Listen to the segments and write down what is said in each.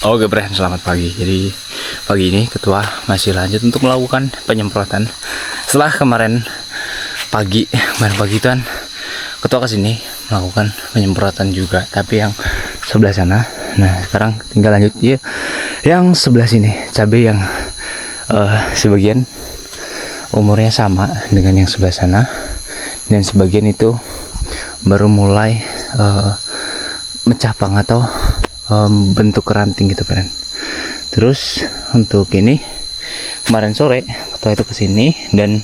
Oke, Bren, selamat pagi. Jadi pagi ini ketua masih lanjut untuk melakukan penyemprotan. Setelah kemarin pagi itu kan ketua kesini melakukan penyemprotan juga, tapi yang sebelah sana. Nah, sekarang tinggal lanjut ya yang sebelah sini. Cabai yang sebagian umurnya sama dengan yang sebelah sana, dan sebagian itu baru mulai mencapang atau bentuk ranting gitu kan. Terus untuk ini kemarin sore ketua itu kesini dan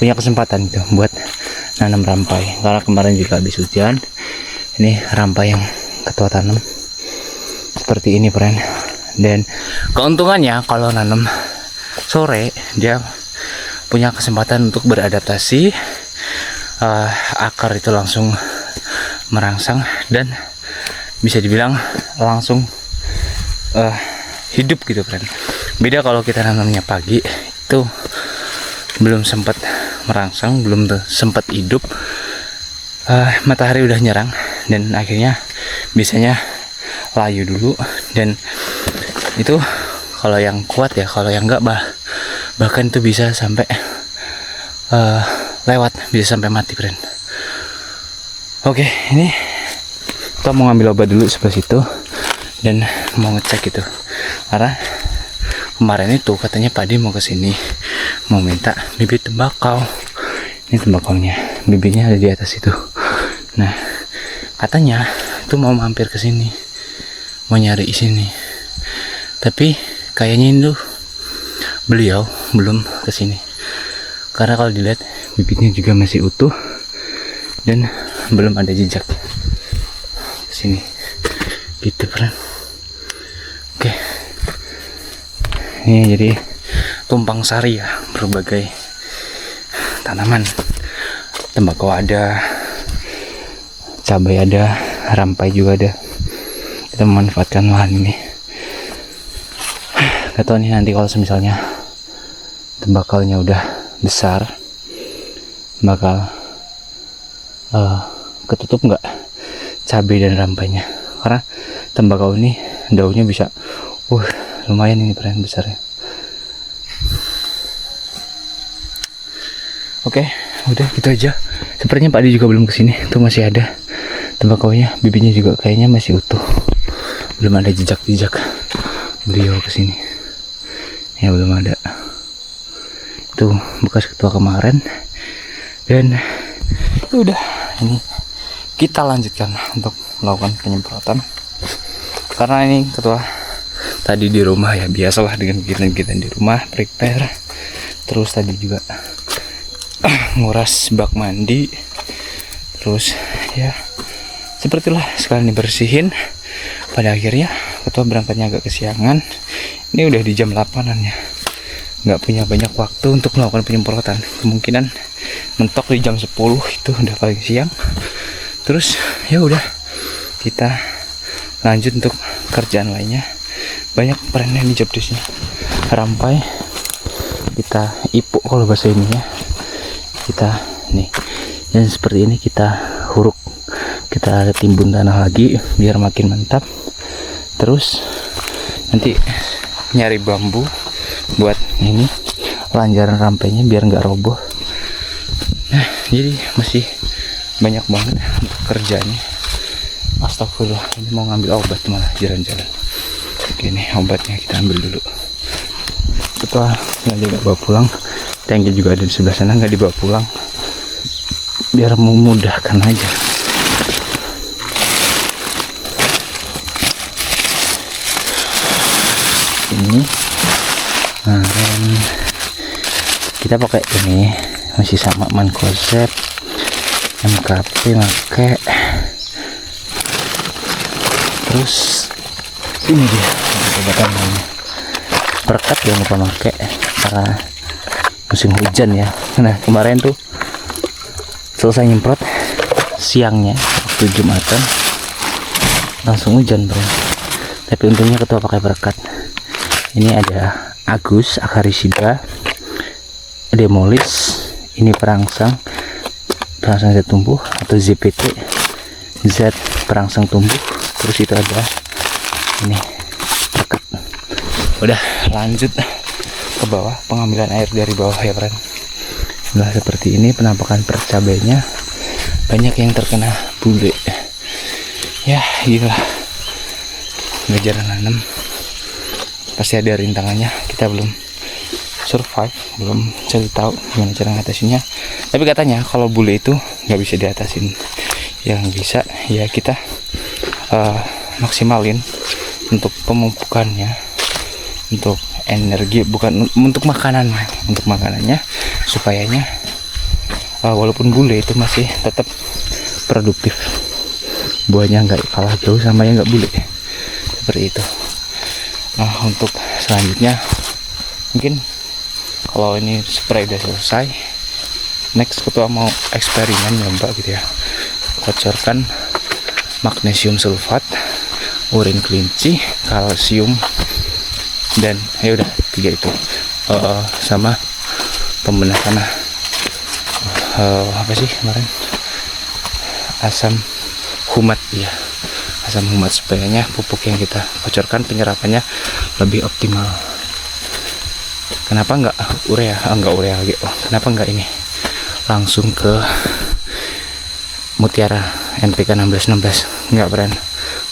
punya kesempatan gitu buat nanam rampai, karena kemarin juga habis hujan. Ini rampai yang ketua tanam seperti ini, friend. Dan keuntungannya kalau nanam sore, dia punya kesempatan untuk beradaptasi, akar itu langsung merangsang dan bisa dibilang langsung hidup gitu, friend. Beda kalau kita nanamnya pagi, itu belum sempat merangsang, belum sempat hidup, matahari udah nyerang dan akhirnya biasanya layu dulu. Dan itu kalau yang kuat ya, kalau yang enggak bahkan itu bisa sampai lewat, bisa sampai mati, friend. Oke, ini kita mau ngambil obat dulu sebelah situ dan mau ngecek gitu, karena kemarin itu katanya Pak Di mau kesini mau minta bibit tembakau. Ini tembakaunya, bibitnya ada di atas itu. Nah, katanya itu mau mampir ke sini, mau nyari sini, tapi kayaknya itu beliau belum kesini, karena kalau dilihat bibitnya juga masih utuh dan belum ada jejak sini gitu, friend. Oke, ini jadi tumpang sari ya, berbagai tanaman, tembakau ada, cabai ada, rampai juga ada. Kita memanfaatkan lahan ini. Gak tahu nih nanti kalau misalnya tembakaunya udah besar, bakal ketutup nggak cabai dan rampainya, karena tembakau ini daunnya bisa lumayan ini, friend, besarnya. Oke, udah gitu aja. Sepertinya Pak Di juga belum kesini, tuh masih ada tembakaunya, bibitnya juga kayaknya masih utuh, belum ada jejak beliau kesini ya, belum ada. Itu bekas ketua kemarin. Dan udah, ini kita lanjutkan untuk melakukan penyemprotan, karena ini ketua tadi di rumah ya, biasalah dengan kegiatan di rumah, prepare, terus tadi juga nguras bak mandi, terus ya sepertilah sekalian dibersihin. Pada akhirnya ketua berangkatnya agak kesiangan, ini udah di jam 8-an ya, nggak punya banyak waktu untuk melakukan penyemprotan. Kemungkinan mentok di jam 10 itu udah paling siang. Terus ya udah, kita lanjut untuk kerjaan lainnya. Banyak perannya nih job desknya. Rampai kita ipuk kalau bahasa ininya, kita nih, dan seperti ini kita huruk, kita timbun tanah lagi biar makin mantap. Terus nanti nyari bambu buat ini lanjaran rampainya biar nggak roboh. Nah, jadi masih banyak banget untuk kerjanya. Astagfirullah, ini mau ngambil obat malah jalan-jalan. Oke, nih obatnya kita ambil dulu. Kita sengaja nggak bawa pulang, tanki juga ada di sebelah sana, nggak dibawa pulang biar memudahkan aja. Ini kemarin kita pakai ini masih sama Mancozeb, MKP make. Terus ini dia obatan lainnya, Perkat jangan lupa make karena musim hujan ya. Nah, kemarin tuh selesai nyemprot siangnya waktu Jumatan langsung hujan, bro. Tapi untungnya ketua pakai Perkat. Ini ada Agus Acaricida, Demolis, ini perangsang Z tumbuh atau ZPT, Z perangsang tumbuh. Terus itu ada Ini dekat. Udah lanjut ke bawah, pengambilan air dari bawah ya friend. Nah seperti ini penampakan per cabainya, banyak yang terkena bule. Ya gila, ngejar nanam pasti ada rintangannya. Kita belum survive, belum cari tahu gimana cara ngatasinnya. Tapi katanya kalau bule itu nggak bisa diatasin, yang bisa ya kita maksimalin untuk pemupukannya, untuk energi, bukan untuk makanan, untuk makanannya supayanya walaupun bule itu masih tetap produktif, buahnya nggak kalah jauh sama yang nggak bule, seperti itu. Nah untuk selanjutnya mungkin kalau ini spray udah selesai, next ketua mau eksperimen nyoba gitu ya, kocorkan magnesium sulfat, urin kelinci, kalsium, dan ya udah 3 itu sama pembedah tanah. Apa sih kemarin, asam humat ya, asam humat, supaya pupuk yang kita kocorkan penyerapannya lebih optimal. Kenapa enggak urea? Enggak urea lagi. Kenapa enggak ini langsung ke Mutiara NPK 1616? Enggak friend,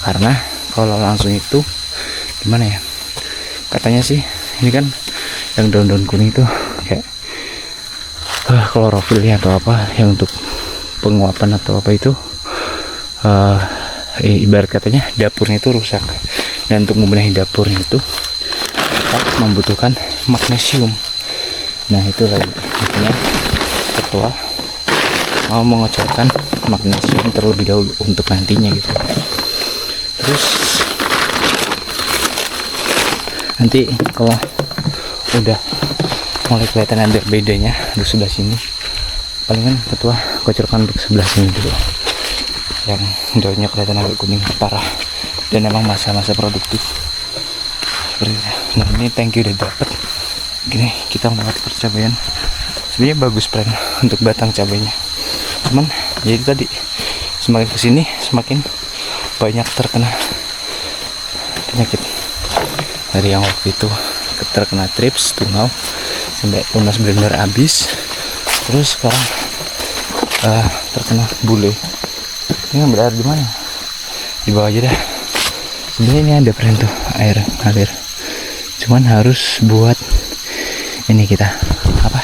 karena kalau langsung itu gimana ya, katanya sih ini kan yang daun-daun kuning itu kayak klorofil ya atau apa, yang untuk penguapan atau apa itu, ibarat katanya dapurnya itu rusak, dan untuk membenahi dapurnya itu kita membutuhkan magnesium. Nah itu lagi makanya ketua mau mengocorkan magnesium terlebih dahulu untuk nantinya gitu. Terus nanti kalau udah mulai kelihatan ada bedanya di sebelah sini, palingan ketua kocorkan untuk sebelah sini dulu yang daunnya kelihatan agak kuning parah dan emang masa-masa produktif seperti itu. Nah ini tangki udah dapet gini, kita melewati percabaian sebenarnya bagus friend untuk batang cabainya, cuman jadi tadi semakin kesini semakin banyak terkena penyakit. Dari yang waktu itu terkena trips, tungau, sampai tunas benar-benar habis, terus sekarang terkena bule. Ini yang berair di mana? Di bawah aja dah. Sebenarnya ini ada friend tuh air ngalir, cuman harus buat ini kita apa,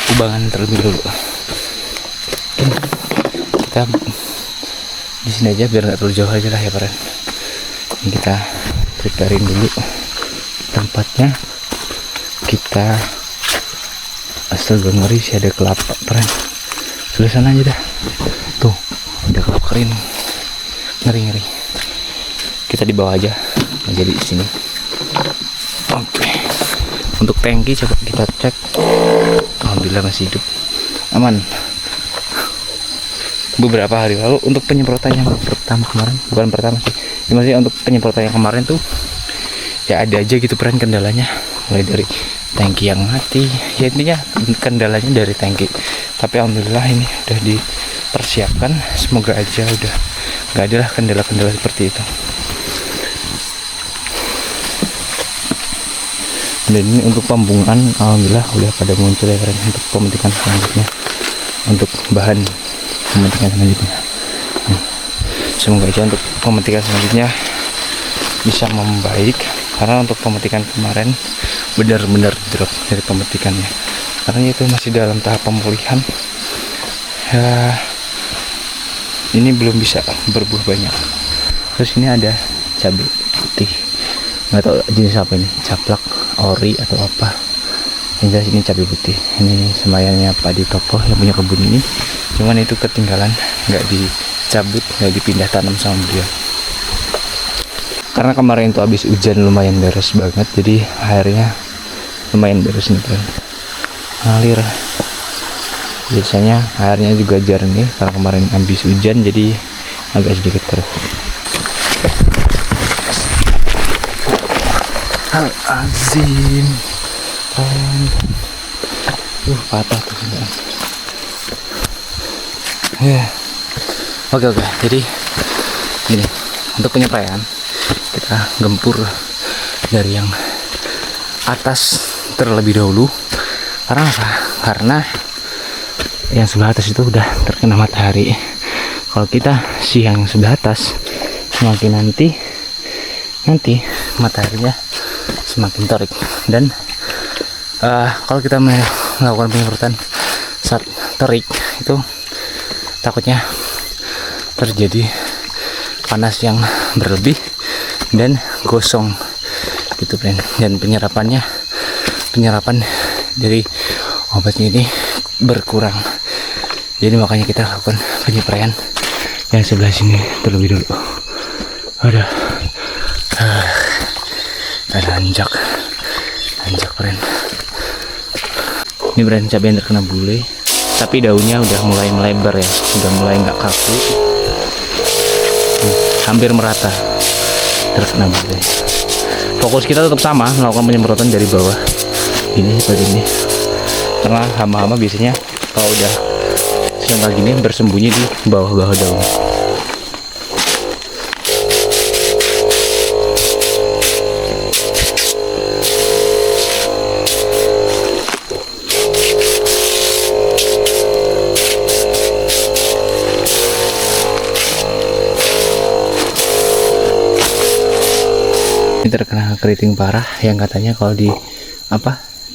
kubangan terlebih dulu. Kita di sini aja biar nggak terlalu jauh aja lah ya friend. Ini kita preparein dulu tempatnya. Kita astaga ngeri sih, ada kelapa friend, sebelah sana aja dah tuh, ada kelapa kering, ngeri. Kita di bawah aja, nah, jadi di sini. Oke. Untuk tangki coba kita cek, alhamdulillah masih hidup, aman. Beberapa hari lalu untuk penyemprotan yang pertama kemarin, bukan pertama sih, maksudnya untuk penyemprotan yang kemarin tuh ya ada aja gitu peran kendalanya, mulai dari tangki yang mati, ya intinya kendalanya dari tangki. Tapi alhamdulillah ini udah dipersiapkan, semoga aja udah nggak ada lah kendala-kendala seperti itu. Dan ini untuk pembungaan alhamdulillah udah pada muncul ya friend, untuk pemetikan selanjutnya, untuk bahan pemetikan selanjutnya. Semoga aja untuk pemetikan selanjutnya bisa membaik, karena untuk pemetikan kemarin benar-benar drop dari pemetikannya, karena itu masih dalam tahap pemulihan ya, ini belum bisa berbuah banyak. Terus ini ada cabai putih, nggak tahu jenis apa ini, caplak, ori atau apa, yang jelas ini cabai putih. Ini semayannya Pak di Tokoh yang punya kebun ini, cuman itu ketinggalan, nggak dicabut, nggak dipindah tanam sama beliau, karena kemarin itu habis hujan lumayan deras banget, jadi airnya lumayan deras nih kan, ngalir. Biasanya airnya juga jernih, karena kemarin habis hujan jadi agak sedikit keruh. Azim patah tuh ya. Oke, jadi gini, untuk penyepraian kita kita gempur dari yang atas terlebih dahulu. Karena apa? Karena yang sebelah atas itu udah terkena matahari. Kalau kita siang yang sebelah atas, semakin nanti mataharinya semakin terik. Dan kalau kita melakukan penyemprotan saat terik itu takutnya terjadi panas yang berlebih dan gosong gitu, friend. Dan penyerapan dari obatnya ini berkurang. Jadi makanya kita lakukan penyepraian yang sebelah sini terlebih dulu. Ada anjak friend. Ini brand cabai yang terkena bule, tapi daunnya udah mulai melebar ya, udah mulai nggak kaku, hampir merata terkena bule. Fokus kita tetap sama, melakukan penyemprotan dari bawah ini seperti ini, karena hama-hama biasanya kalau udah siang kayak gini bersembunyi di bawah-bawah daun. Ini terkena keriting parah yang katanya kalau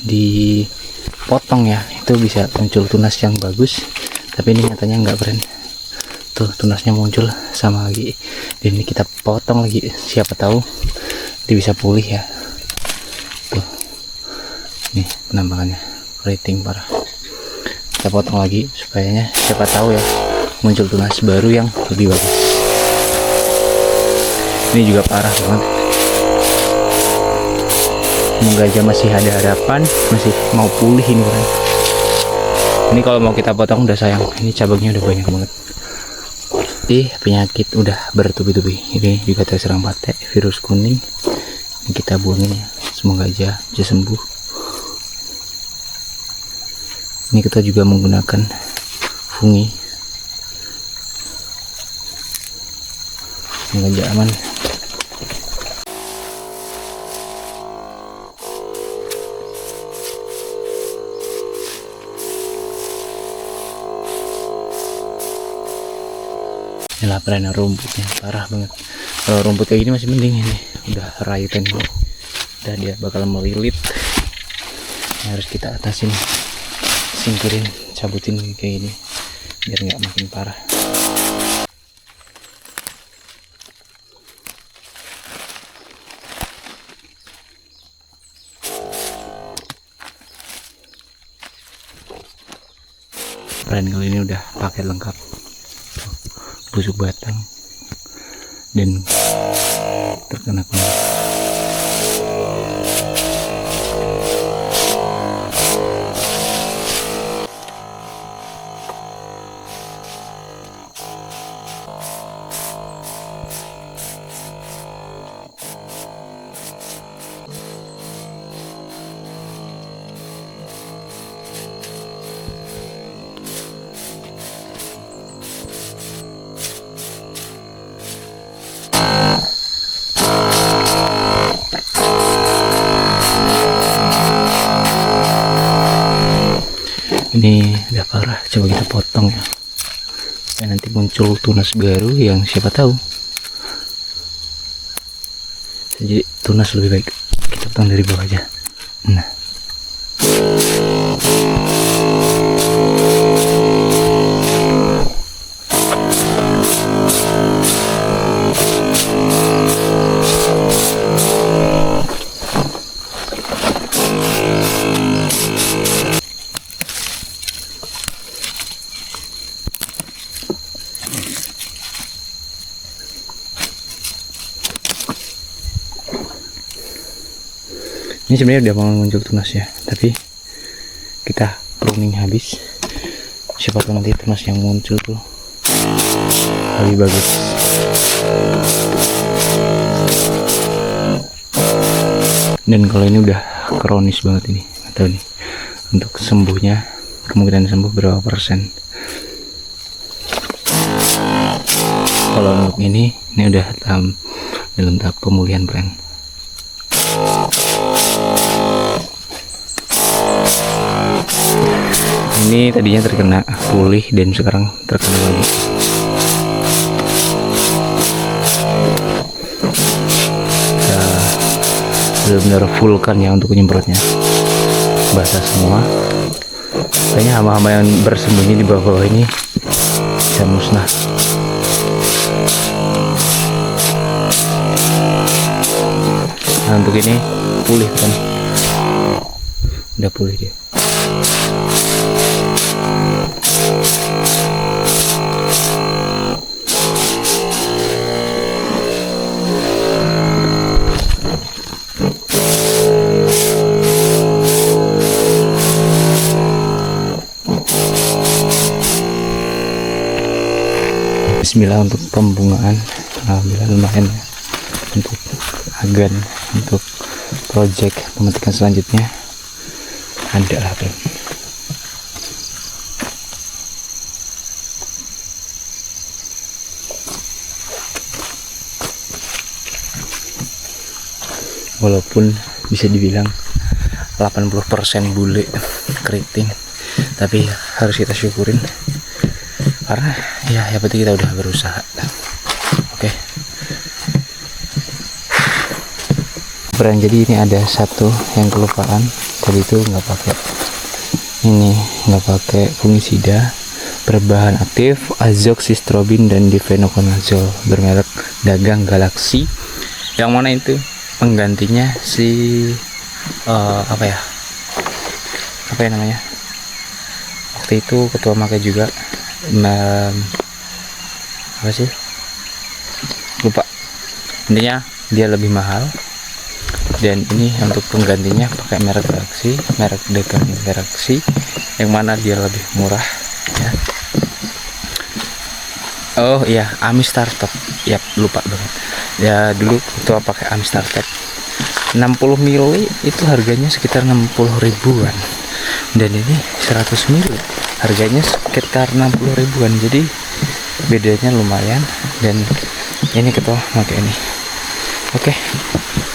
dipotong ya itu bisa muncul tunas yang bagus, tapi ini nyatanya enggak, friend. Tuh tunasnya muncul sama lagi, dan ini kita potong lagi, siapa tahu dia bisa pulih ya. Tuh nih penampakannya keriting parah, kita potong lagi supaya siapa tahu ya muncul tunas baru yang lebih bagus. Ini juga parah banget. Semoga aja masih ada harapan, masih mau pulih ini, friend. Ini kalau mau kita potong udah sayang, ini cabangnya udah banyak banget. Penyakit udah bertubi-tubi. Ini juga terserang patek, virus kuning. Ini kita buangin ya, semoga aja bisa sembuh. Ini kita juga menggunakan fungi, semoga aja aman. Ini laparan rumputnya parah banget. Kalau rumput kayak gini masih mending, ini udah rayutan gue, udah dia bakal melilit. Ini harus kita atasin, singkirin, cabutin kayak gini biar nggak makin parah. Laparan kali ini udah paket lengkap, busuk batang dan terkena kuning. Ini udah parah, coba kita potong ya, dan nanti muncul tunas baru yang siapa tahu jadi tunas lebih baik. Kita potong dari bawah aja. Nah, ini sebenarnya udah mau muncul tunas ya, tapi kita pruning habis, siapa tahu nanti tunas yang muncul tuh lebih bagus. Dan kalau ini udah kronis banget ini, atau nih untuk sembuhnya, kemungkinan sembuh berapa persen. Kalau untuk ini udah dalam tahap pemulihan, friend. Ini tadinya terkena pulih dan sekarang terkena lagi. Kita benar-benar fullkan ya untuk nyemprotnya. Basah semua. Kayaknya hama-hama yang bersembunyi di bawah ini bisa musnah. Nah, untuk ini pulih kan, udah pulih dia. Bismillah untuk pembungaan. Alhamdulillah lumayan ya untuk agan, untuk project pemetikan selanjutnya ada lah, bro. Walaupun bisa dibilang 80% bule keriting, tapi harus kita syukurin karena ya yang penting kita udah berusaha. Oke. Brand, jadi ini ada satu yang kelupaan tadi itu, nggak pakai ini, nggak pakai fungisida berbahan aktif azoxystrobin dan difenoconazole bermerek Dagang Galaxy. Yang mana itu penggantinya si apa ya namanya, waktu itu ketua makai juga apa sih, lupa, intinya dia lebih mahal. Dan ini untuk penggantinya pakai merek Galaxy, merek Dagang Galaxy, yang mana dia lebih murah ya. Oh iya, Ami Startup, ya lupa banget ya, dulu ketua pakai Ami Startup 60 mili itu harganya sekitar 60 ribuan, dan ini 100 mili harganya sekitar 60 ribuan, jadi bedanya lumayan. Dan ini ketua pakai ini. Oke,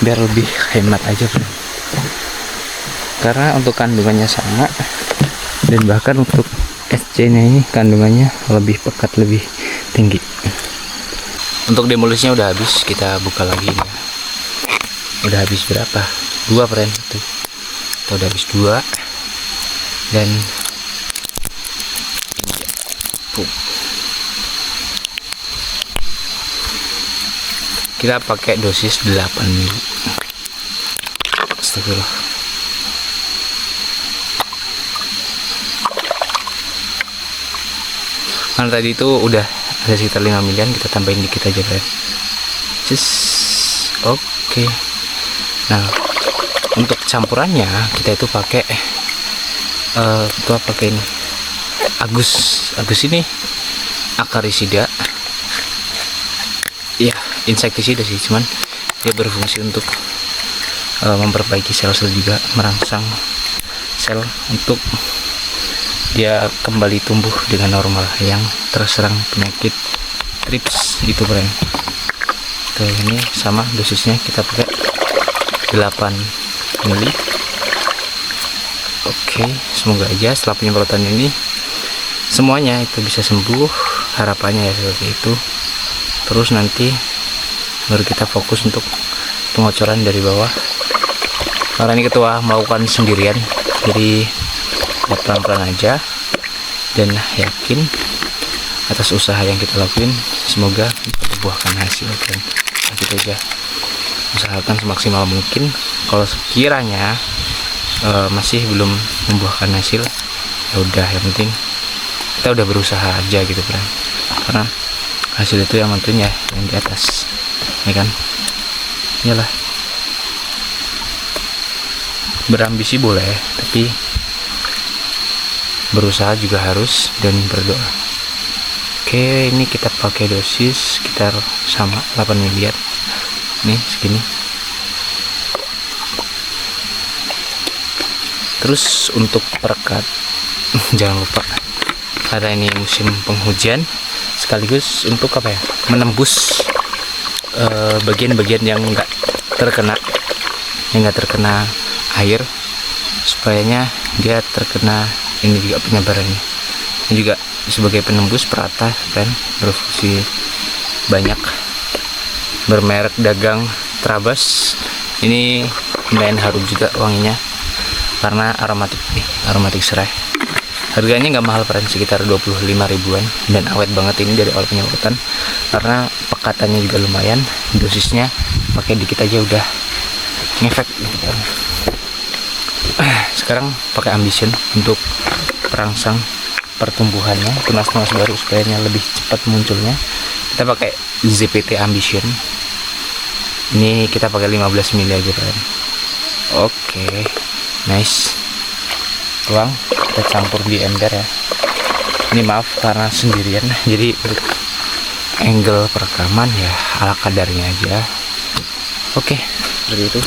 biar lebih hemat aja, bro, karena untuk kandungannya sama, dan bahkan untuk SC nya ini kandungannya lebih pekat, lebih tinggi. Untuk demolisinya udah habis, kita buka lagi ya. Udah habis berapa? 2, friend, tuh. Kita udah habis 2, dan kita pakai dosis 8 mili. Astagfirullah. Karena tadi itu udah ada sekitar 5 milian, kita tambahin dikit aja, friend. Oke. Nah, untuk campurannya kita itu pakai ini Agus ini akarisida ya, insektisida sih, cuman dia berfungsi untuk memperbaiki sel-sel juga, merangsang sel untuk dia kembali tumbuh dengan normal yang terserang penyakit trips itu, friend. Tuh, ini sama dosisnya kita pakai 8 mili. Oke, semoga aja setelah penyemprotan ini semuanya itu bisa sembuh, harapannya ya seperti itu. Terus nanti baru kita fokus untuk pengocoran dari bawah, karena ini ketua melakukan sendirian, jadi pelan-pelan aja, dan yakin atas usaha yang kita lakuin semoga bisa membuahkan hasil, dan kita aja usahakan semaksimal mungkin. Kalau sekiranya masih belum membuahkan hasil, ya udah, yang penting kita udah berusaha aja gitu, friend, karena hasil itu yang tentunya yang di atas, ya kan. Iyalah, berambisi boleh, tapi berusaha juga harus, dan berdoa. Oke, ini kita pakai dosis sekitar sama 8 miliar nih, segini. Terus untuk perekat jangan lupa, karena ini musim penghujan, sekaligus untuk apa ya, menembus bagian-bagian yang nggak terkena air, supayanya dia terkena ini juga penyebarannya. Ini juga sebagai penembus perata dan berfungsi banyak. Bermerek dagang Trabas. Ini lumayan harum juga wanginya karena aromatik serai. Harganya nggak mahal, friend, sekitar 25 ribuan, dan awet banget ini dari awal penyemprotan karena pekatannya juga lumayan. Dosisnya pakai dikit aja udah ngefek gitu kan. Sekarang pakai Ambition untuk perangsang pertumbuhannya, tunas-tunas baru supaya lebih cepat munculnya. Kita pakai ZPT Ambition. Ini kita pakai 15 mili aja, friend. Oke, nice. Tuang, kita campur di ember ya. Ini maaf karena sendirian, jadi untuk angle perekaman ya ala kadarnya aja. Oke, seperti itu.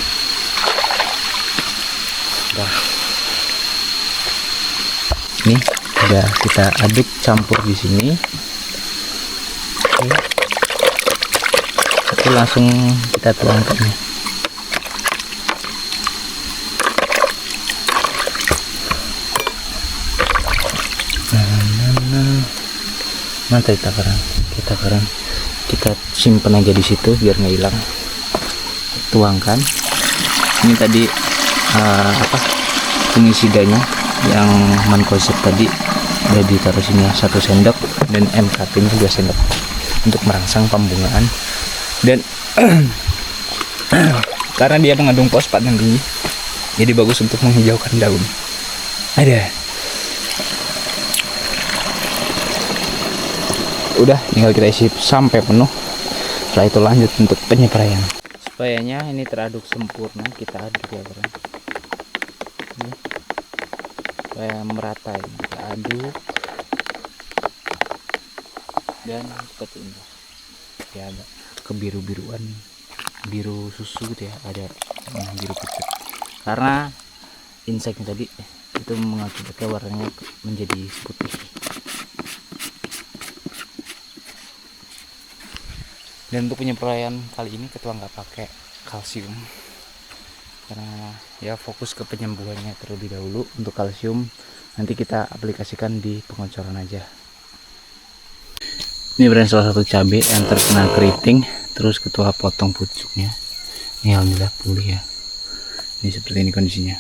Udah. Ini udah kita aduk campur di sini. Oke, langsung kita tuangkan ya. Nanti kita simpan aja di situ biar nggak hilang. Tuangkan. Ini tadi fungisidanya yang mancozeb tadi udah ditaruh sini ya, 1 sendok, dan MKP nya 2 sendok untuk merangsang pembungaan. Dan karena dia mengandung fosfat yang tinggi, jadi bagus untuk menghijaukan daun. Udah, tinggal kita isi sampai penuh. Setelah itu lanjut untuk penyepraian. Supayanya ini teraduk sempurna, kita aduk ya, bro. Ini supaya merata ini. Kita aduk dan seperti ini ya, ada kebiru-biruan, biru susu gitu ya, ada biru pucat karena inseknya tadi itu mengakibatkan warnanya menjadi putih. Dan untuk penyepraian kali ini ketua nggak pakai kalsium karena ya fokus ke penyembuhannya terlebih dahulu. Untuk kalsium nanti kita aplikasikan di pengocoran aja. Ini brand salah satu cabai yang terkena keriting, terus ketua potong pucuknya. Ini alhamdulillah pulih ya. Ini seperti ini kondisinya.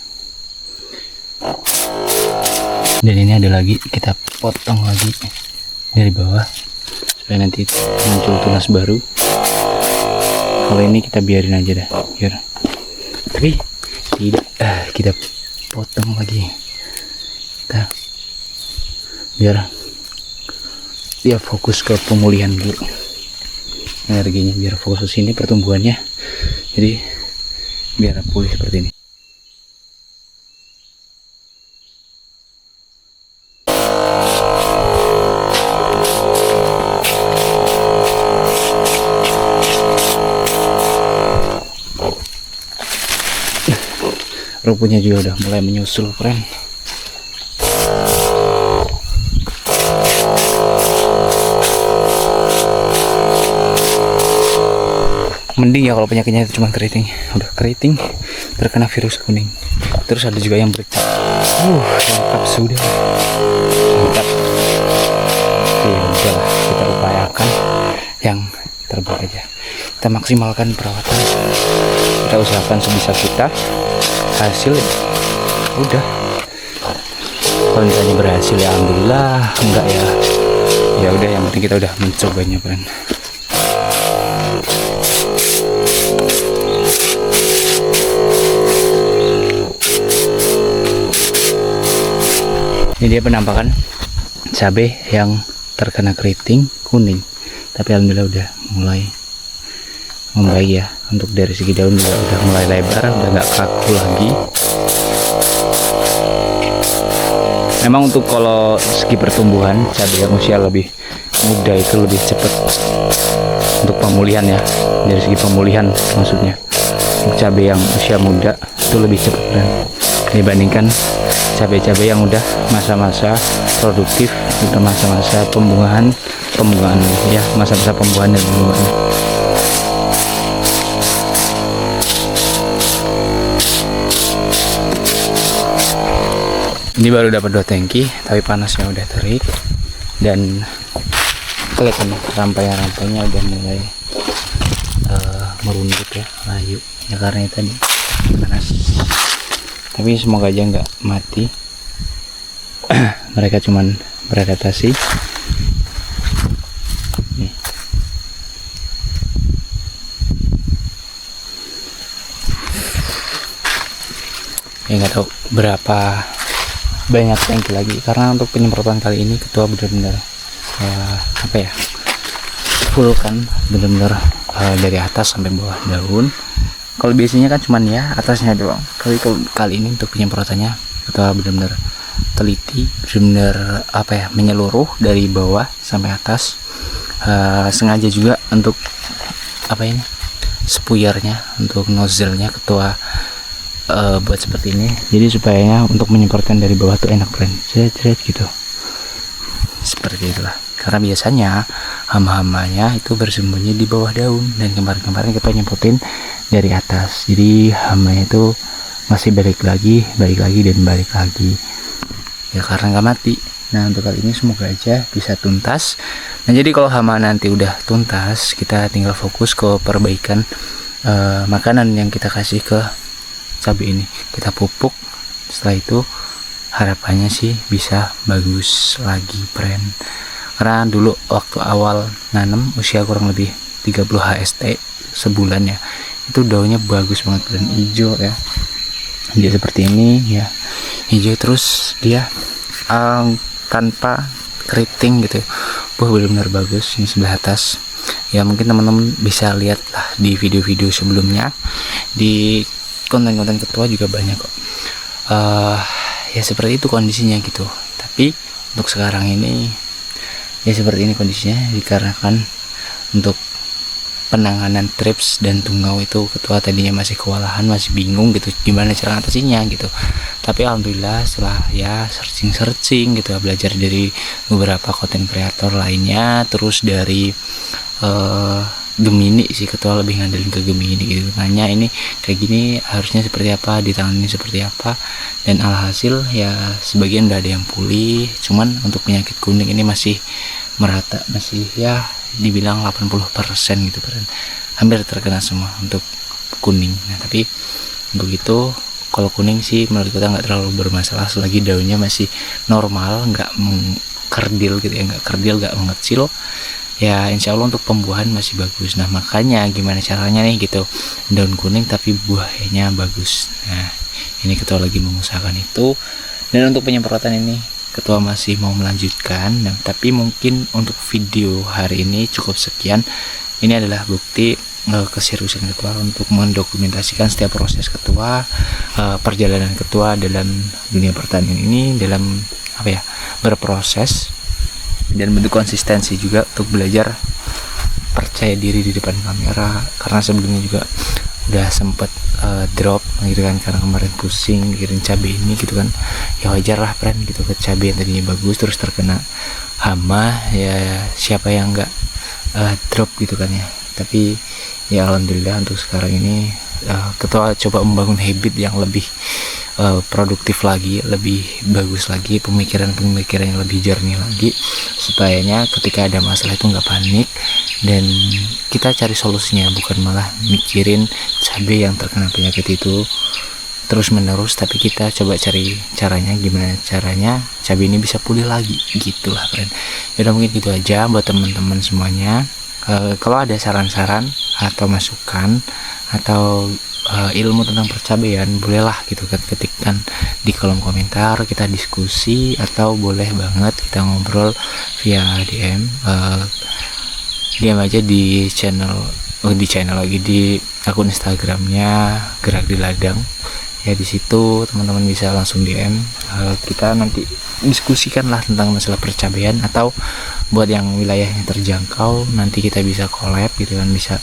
Dan ini ada lagi, kita potong lagi dari bawah supaya nanti muncul tunas baru. Kalau ini kita biarin aja dah, tapi tidak, kita potong lagi, kita biar dia fokus ke pemulihan dulu energinya, biar fokus ke sini pertumbuhannya, jadi biar pulih seperti ini. Rumputnya juga udah mulai menyusul, friend. Mending ya kalau penyakitnya itu cuma keriting. Udah keriting terkena virus kuning, terus ada juga yang bercak. Lengkap sudah. Mantap. Oke, udahlah, kita upayakan yang terbaik aja. Kita maksimalkan perawatan, kita usahakan sebisa kita. Hasil udah, kalau misalnya berhasil ya alhamdulillah, enggak ya ya udah, yang penting kita udah mencobanya, friend. Ini dia penampakan cabai yang terkena keriting kuning, tapi alhamdulillah udah mulai membaik ya. Untuk dari segi daun juga udah mulai lebar, udah nggak kaku lagi. Memang untuk kalau segi pertumbuhan cabai yang usia lebih muda itu lebih cepat untuk pemulihan ya, dari segi pemulihan maksudnya. Untuk cabai yang usia muda itu lebih cepat kan dibandingkan cabai-cabai yang udah masa-masa produktif, udah masa-masa pembungaan ya, masa-masa pembuahan dan pembungaan. Ini baru dapat 2 tangki, tapi panasnya udah terik dan kelihatan rantainya udah mulai merunduk ya, layu ya karena tadi panas. Tapi semoga aja nggak mati. Mereka cuman beradaptasi. Nih. Ya nggak tahu berapa banyak tangki lagi, karena untuk penyemprotan kali ini ketua benar-benar apa ya, full kan, benar-benar dari atas sampai bawah daun. Kalau biasanya kan cuman ya atasnya doang, tapi kalau kali ini untuk penyemprotannya ketua benar-benar teliti, benar-benar apa ya, menyeluruh dari bawah sampai atas. Sengaja juga untuk apa ini, spuyernya, untuk nozzle-nya ketua buat seperti ini, jadi supaya untuk menyemprotkan dari bawah tuh enak friend, jret gitu, seperti itulah. Karena biasanya hama-hamanya itu bersembunyi di bawah daun, dan kemarin-kemarin kita nyemprotin dari atas, jadi hamanya itu masih balik lagi ya, karena nggak mati. Nah untuk kali ini semoga aja bisa tuntas. Nah jadi kalau hama nanti udah tuntas, kita tinggal fokus ke perbaikan makanan yang kita kasih ke cabai ini, kita pupuk. Setelah itu harapannya sih bisa bagus lagi friend. Karena dulu waktu awal nanam usia kurang lebih 30 HST sebulan ya, itu daunnya bagus banget dan hijau ya, dia seperti ini ya, hijau terus dia tanpa keriting gitu. Benar-benar bagus. Ini sebelah atas ya, mungkin teman-teman bisa lihat lah di video-video sebelumnya, di konten-konten ketua juga banyak kok. Ya seperti itu kondisinya gitu. Tapi untuk sekarang ini ya seperti ini kondisinya, dikarenakan untuk penanganan trips dan tungau itu ketua tadinya masih kewalahan, masih bingung gitu gimana cara ngatasinya gitu. Tapi alhamdulillah setelah ya searching gitu, belajar dari beberapa konten kreator lainnya, terus dari Gemini sih, ketua lebih ngandelin ke Gemini gitu, nanya ini kayak gini harusnya seperti apa, ditangani seperti apa, dan alhasil ya sebagian udah ada yang pulih. Cuman untuk penyakit kuning ini masih merata, masih ya dibilang 80% gitu kan, hampir terkena semua untuk kuning. Nah tapi untuk itu kalau kuning sih menurut kita nggak terlalu bermasalah selagi daunnya masih normal, nggak mengkerdil gitu ya, nggak kerdil, nggak mengecil ya, insya Allah untuk pembuahan masih bagus. Nah makanya gimana caranya nih gitu, daun kuning tapi buahnya bagus. Nah ini ketua lagi mengusahakan itu. Dan untuk penyemprotan ini ketua masih mau melanjutkan. Nah tapi mungkin untuk video hari ini cukup sekian. Ini adalah bukti keseriusan ketua untuk mendokumentasikan setiap proses ketua, perjalanan ketua dalam dunia pertanian ini, dalam apa ya, berproses, dan bentuk konsistensi juga untuk belajar percaya diri di depan kamera. Karena sebelumnya juga udah sempet drop gitu kan, karena kemarin pusing mikirin cabai ini gitu kan. Ya wajar lah friend gitu, ke cabai yang tadinya bagus terus terkena hama, ya siapa yang nggak drop gitu kan ya. Tapi ya alhamdulillah untuk sekarang ini ketua coba membangun habit yang lebih produktif lagi, lebih bagus lagi, pemikiran yang lebih jernih lagi, supayanya ketika ada masalah itu nggak panik dan kita cari solusinya, bukan malah mikirin cabai yang terkena penyakit itu terus menerus. Tapi kita coba cari caranya, gimana caranya cabai ini bisa pulih lagi, gitulah friend. Ya udah mungkin gitu aja buat teman-teman semuanya. Kalau ada saran-saran atau masukan atau ilmu tentang percabaian, bolehlah gitu kan, ketikkan di kolom komentar, kita diskusi, atau boleh banget kita ngobrol via DM aja di channel lagi di akun Instagramnya Gerak di Ladang ya. Di situ teman-teman bisa langsung DM, kita nanti diskusikan lah tentang masalah percabaian, atau buat yang wilayahnya terjangkau nanti kita bisa collab gitu kan, bisa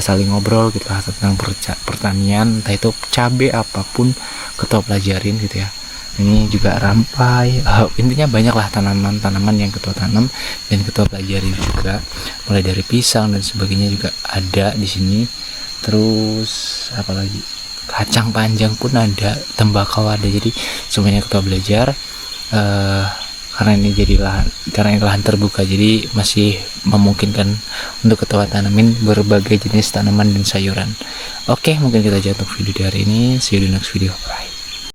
saling ngobrol gitu lah tentang pertanian, entah itu cabai apapun ketua pelajarin gitu ya. Ini juga rampai, intinya banyak lah tanaman-tanaman yang ketua tanam dan ketua pelajarin juga, mulai dari pisang dan sebagainya juga ada di sini. Terus apalagi kacang panjang pun ada, tembakau ada. Jadi semuanya kita belajar. Karena ini lahan terbuka, jadi masih memungkinkan untuk kita tanamin berbagai jenis tanaman dan sayuran. Oke, mungkin kita jatuh video di hari ini. See you di next video. Bye.